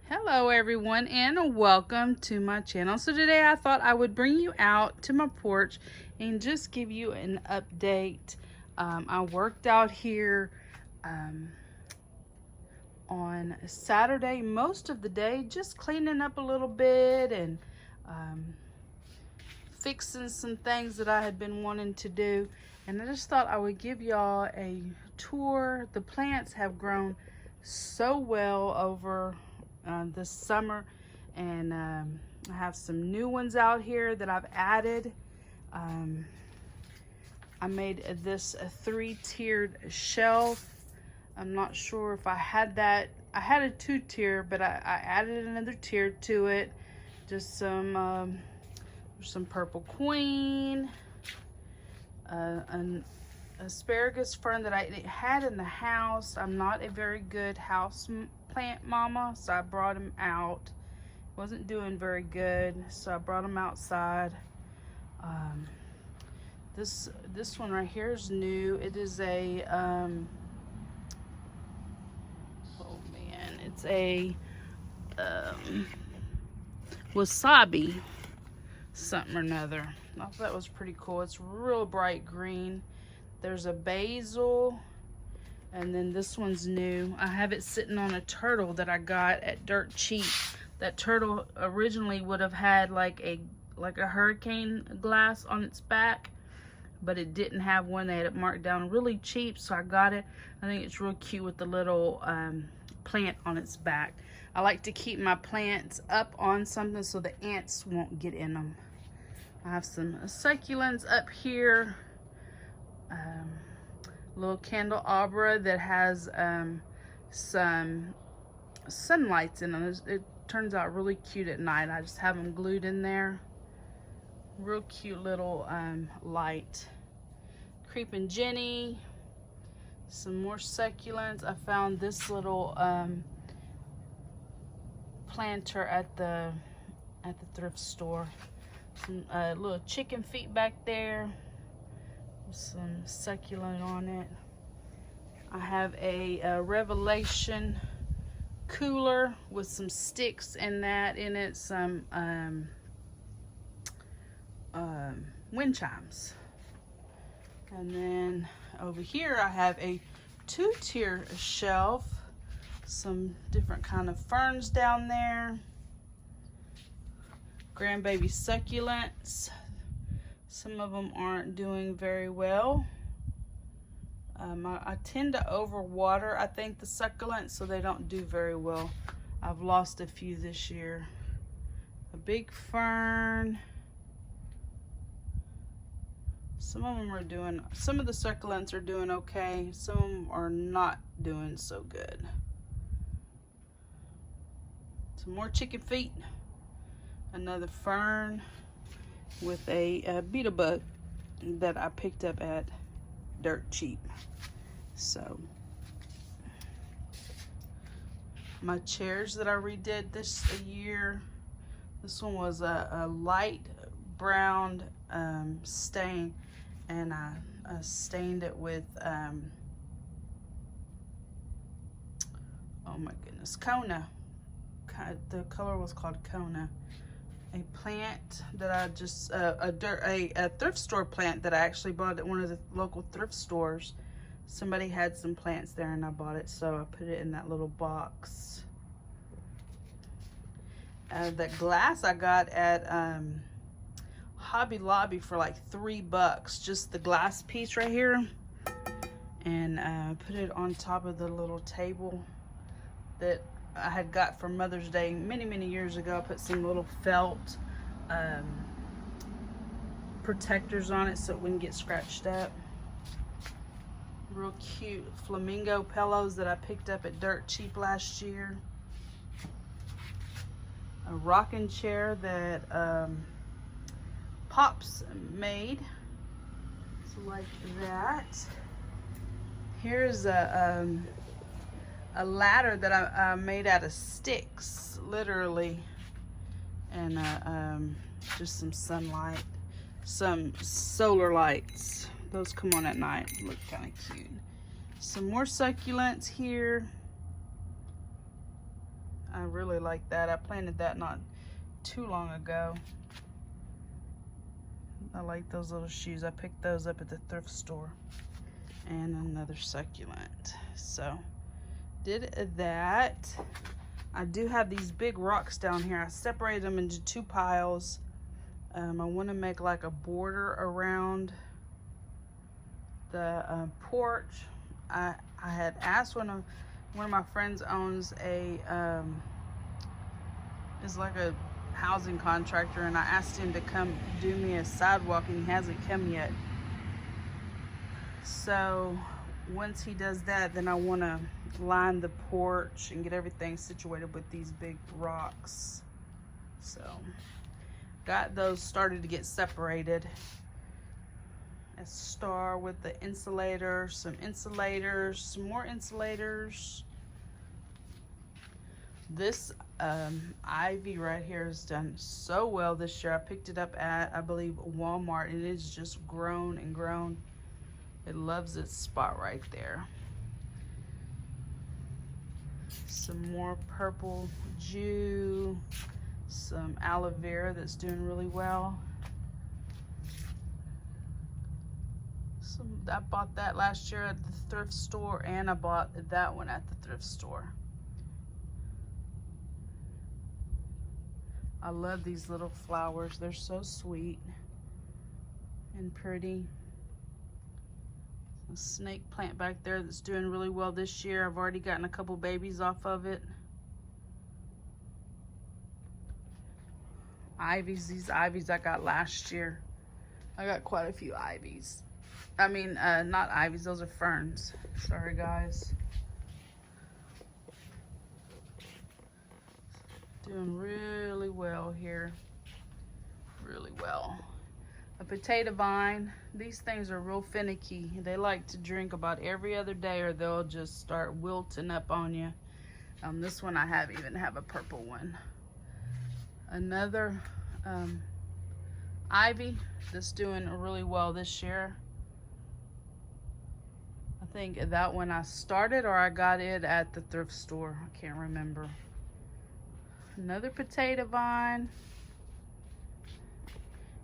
Hello everyone and welcome to my channel. So today I thought I would bring you out to my porch and just give you an update. I worked out here on Saturday most of the day, just cleaning up a little bit and fixing some things that I had been wanting to do. And I just thought I would give y'all a tour. The plants have grown so well over this summer, and I have some new ones out here that I've added. I made this a 3-tiered shelf. I'm not sure if I had that. I had a 2-tier, but I added another tier to it. Just some purple queen, an asparagus fern that I had in the house. I'm not a very good house plant mama, so I brought him out. Wasn't doing very good, so I brought him outside. This one right here is new. It is a oh man, it's a wasabi something or another. I thought that was pretty cool. It's real bright green. There's a basil, and then this one's new. I have it sitting on a turtle that I got at Dirt Cheap. That turtle originally would have had like a hurricane glass on its back, but it didn't have one. They had it marked down really cheap, so I got it. I think it's real cute with the little plant on its back. I like to keep my plants up on something so the ants won't get in them. I have some succulents up here. Little candelabra that has some sunlights in them. It turns out really cute at night. I just have them glued in there. Real cute little light. Creeping Jenny. Some more succulents. I found this little planter at the thrift store. Some little chicken feet back there. Some succulent on it. I have a Revelation cooler with some sticks in it, some wind chimes. And then over here I have a 2-tier shelf, some different kind of ferns down there, grandbaby succulents. Some of them aren't doing very well. I tend to overwater, I think, the succulents, so they don't do very well. I've lost a few this year. A big fern. Some of the succulents are doing okay. Some of them are not doing so good. Some more chicken feet. Another fern with a beetle bug that I picked up at Dirt Cheap. So my chairs that I redid this year, this one was a light brown stain, and I stained it with oh my goodness, Kona. The color was called Kona. A plant that I just a thrift store plant that I actually bought at one of the local thrift stores. Somebody had some plants there and I bought it, so I put it in that little box. That glass I got at Hobby Lobby for like $3, just the glass piece right here, and put it on top of the little table that I had got for Mother's Day many years ago. I put some little felt protectors on it so it wouldn't get scratched up. Real cute flamingo pillows that I picked up at Dirt Cheap last year. A rocking chair that Pops made. So like that. Here's a ladder that I made out of sticks, literally, and just some sunlight, some solar lights. Those come on at night, look kind of cute. Some more succulents here. I really like that. I planted that not too long ago. I like those little shoes. I picked those up at the thrift store. And another succulent. So did that. I do have these big rocks down here. I separated them into 2 piles. I want to make like a border around the porch. I had asked one of my friends owns a is like a housing contractor, and I asked him to come do me a sidewalk, and he hasn't come yet. So once he does that, then I want to line the porch and get everything situated with these big rocks. So got those started to get separated. A star with the insulator, some insulators, some more insulators. This ivy right here has done so well this year. I picked it up at, I believe, Walmart, and it's just grown and grown. It loves its spot right there. Some more purple Jew, some aloe vera that's doing really well. I bought that last year at the thrift store, and I bought that one at the thrift store. I love these little flowers. They're so sweet and pretty. A snake plant back there that's doing really well this year. I've already gotten a couple babies off of it. Ivies, these ivies I got last year. I got quite a few ivies. I mean, not ivies, those are ferns. Sorry, guys. Doing really well here. Really well. A potato vine. These things are real finicky. They like to drink about every other day, or they'll just start wilting up on you. This one I even have a purple one. Another ivy that's doing really well this year. I think that one I started, or I got it at the thrift store. I can't remember. Another potato vine.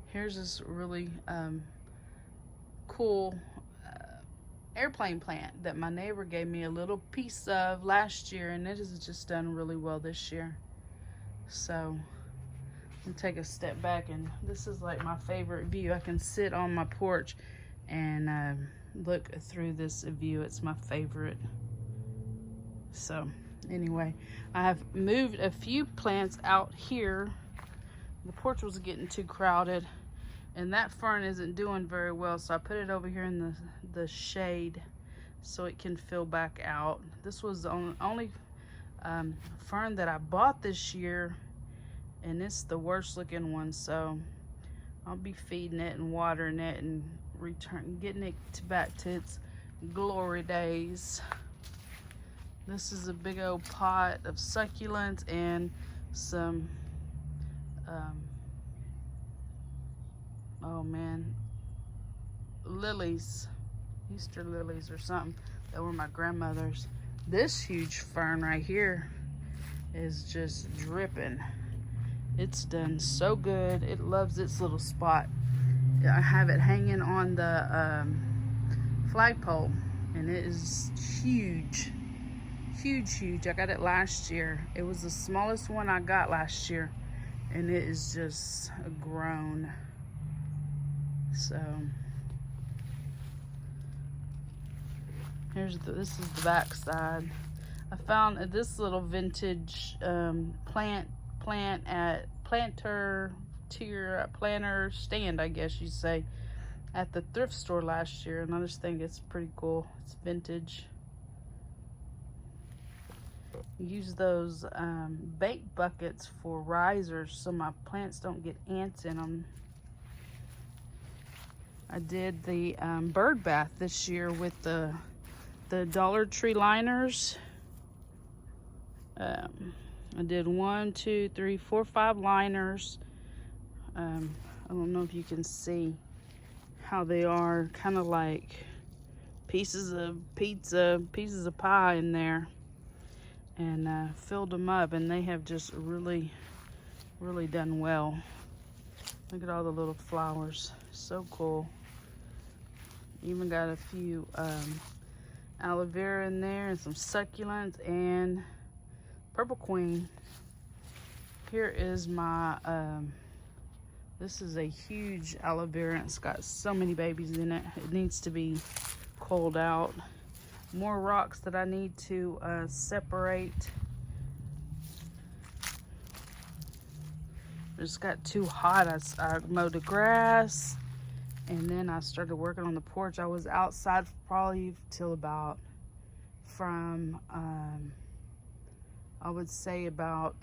Here's this really cool airplane plant that my neighbor gave me a little piece of last year, and it has just done really well this year. So I'll take a step back, and this is like my favorite view. I can sit on my porch and look through this view. It's my favorite. So anyway, I have moved a few plants out here. The porch was getting too crowded, and that fern isn't doing very well, so I put it over here in the shade so it can fill back out. This was the only fern that I bought this year, and it's the worst looking one, so I'll be feeding it and watering it and getting it back to its glory days. This is a big old pot of succulents and some oh man, lilies, Easter lilies or something that were my grandmother's. This huge fern right here is just dripping. It's done so good. It loves its little spot. I have it hanging on the flagpole, and it is huge. Huge. I got it last year. It was the smallest one I got last year, and it is just grown. So this is the back side. I found this little vintage plant at planter stand, I guess you'd say, at the thrift store last year, and I just think it's pretty cool. It's vintage. Use those bait buckets for risers so my plants don't get ants in them. I did the bird bath this year with the Dollar Tree liners. I did 1, 2, 3, 4, 5 liners. I don't know if you can see how they are, kind of like pieces of pizza, pieces of pie in there. and filled them up, and they have just really done well. Look at all the little flowers, so cool. Even got a few aloe vera in there and some succulents and purple queen. Here is my this is a huge aloe vera. It's got so many babies in it. It needs to be culled out. More rocks that I need to separate. It just got too hot. I mowed the grass, and then I started working on the porch. I was outside probably till about from I would say about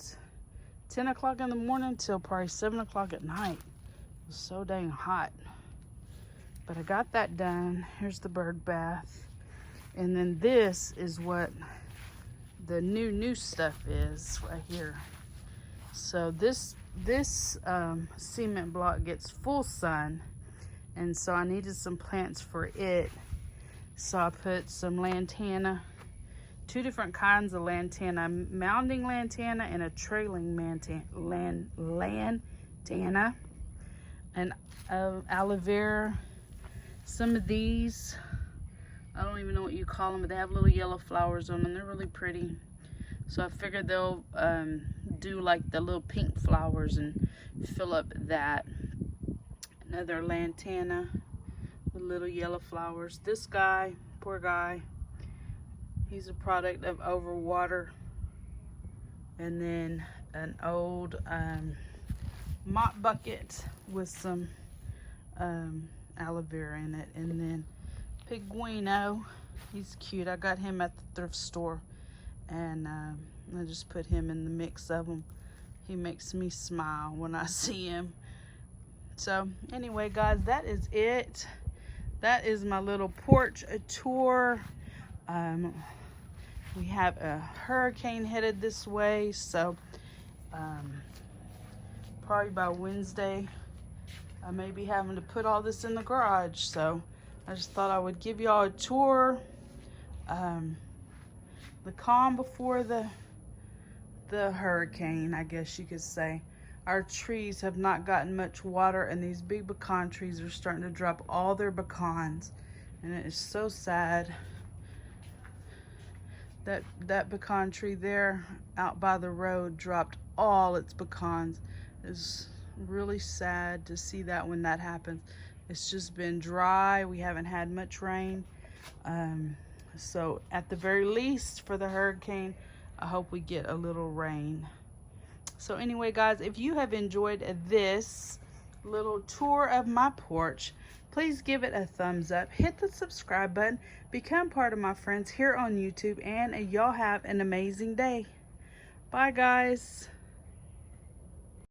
10 o'clock in the morning till probably 7 o'clock at night. It was so dang hot. But I got that done. Here's the bird bath. And then this is what the new stuff is right here. So this cement block gets full sun. And so I needed some plants for it. So I put some lantana, 2 different kinds of lantana, mounding lantana and a trailing lantana, and aloe vera. Some of these, I don't even know what you call them, but they have little yellow flowers on them. They're really pretty. So I figured they'll do like the little pink flowers and fill up that. Another lantana with little yellow flowers. This guy, poor guy, he's a product of overwater. And then an old mop bucket with some aloe vera in it. And then Piguino, he's cute. I got him at the thrift store, and I just put him in the mix of them. He makes me smile when I see him. So anyway, guys, that is it. That is my little porch tour. We have a hurricane headed this way, so probably by Wednesday I may be having to put all this in the garage. So I just thought I would give y'all a tour, the calm before the hurricane, I guess you could say. Our trees have not gotten much water, and these big pecan trees are starting to drop all their pecans, and it is so sad. That pecan tree there out by the road dropped all its pecans. It's really sad to see that when that happens. It's just been dry. We haven't had much rain. So at the very least for the hurricane, I hope we get a little rain. So anyway, guys, if you have enjoyed this little tour of my porch, please give it a thumbs up, hit the subscribe button, become part of my friends here on YouTube, and y'all have an amazing day. Bye, guys.